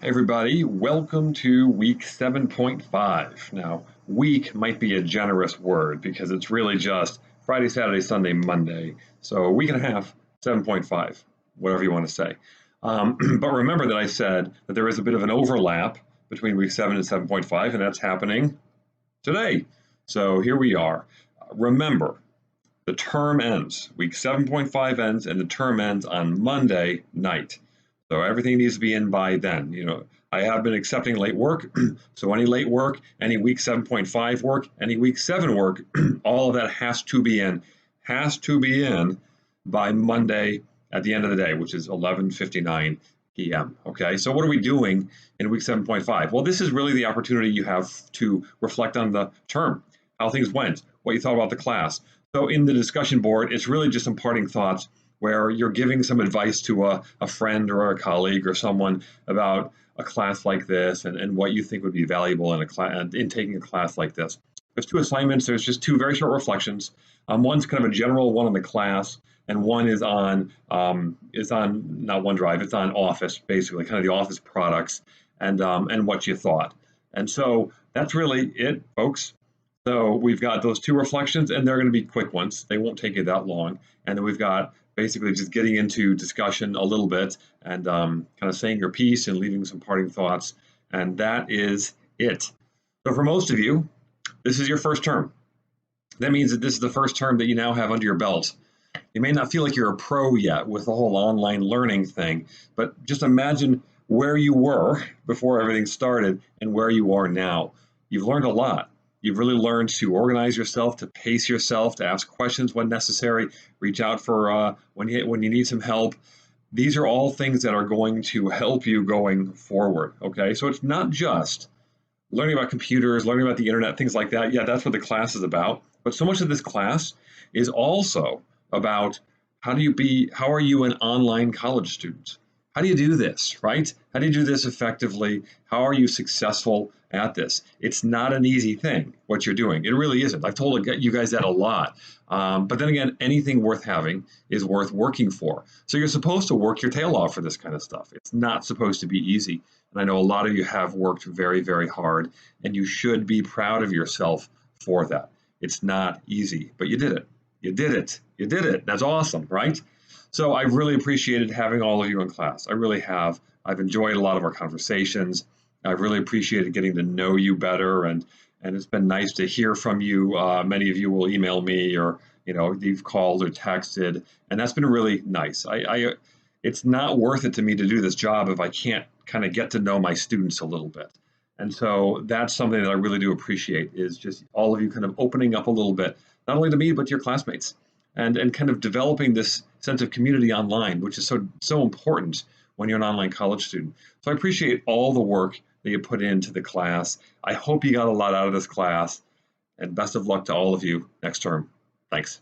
Hey everybody, welcome to week 7.5. Now, week might be a generous word because it's really just Friday, Saturday, Sunday, Monday. So a week and a half, 7.5, whatever you want to say. But remember that I said that there is a bit of an overlap between week 7 and 7.5, and that's happening today. So here we are. Remember, the term ends. Week 7.5 ends, and the term ends on Monday night. So everything needs to be in by then. I have been accepting late work. So any late work, any week 7.5 work, any week 7 work, all of that has to be in by Monday at the end of the day, which is 11:59 p.m. Okay, so what are we doing in week 7.5? Well, this is really the opportunity you have to reflect on the term, how things went, what you thought about the class. So in the discussion board, it's really just some parting thoughts where you're giving some advice to a friend or a colleague or someone about a class like this and what you think would be valuable in taking a class like this. There's two assignments. There's just two very short reflections. One's kind of a general one on the class, and one is on not OneDrive. It's on Office, basically, kind of the Office products and what you thought. And so that's really it, folks. So we've got those two reflections, and they're going to be quick ones. They won't take you that long. And then we've got basically just getting into discussion a little bit and kind of saying your piece and leaving some parting thoughts. And that is it. So for most of you, this is your first term. That means that this is the first term that you now have under your belt. You may not feel like you're a pro yet with the whole online learning thing, but just imagine where you were before everything started and where you are now. You've learned a lot. You've really learned to organize yourself, to pace yourself, to ask questions when necessary, reach out for when you need some help. These are all things that are going to help you going forward. Okay, so it's not just learning about computers, learning about the internet, things like that. Yeah, that's what the class is about. But so much of this class is also about how are you an online college student? How do you do this, right? How do you do this effectively? How are you successful at this? It's not an easy thing, what you're doing. It really isn't. I've told you guys that a lot. But then again, anything worth having is worth working for. So you're supposed to work your tail off for this kind of stuff. It's not supposed to be easy. And I know a lot of you have worked very, very hard, and you should be proud of yourself for that. It's not easy, but you did it. You did it. You did it. That's awesome, right? So I've really appreciated having all of you in class. I really have. I've enjoyed a lot of our conversations. I've really appreciated getting to know you better, and it's been nice to hear from you. Many of you will email me, or you've called or texted, and that's been really nice. It's not worth it to me to do this job if I can't kind of get to know my students a little bit. And so that's something that I really do appreciate, is just all of you kind of opening up a little bit, not only to me, but to your classmates, and kind of developing this sense of community online, which is so important when you're an online college student. So I appreciate all the work that you put into the class. I hope you got a lot out of this class, and best of luck to all of you next term. Thanks.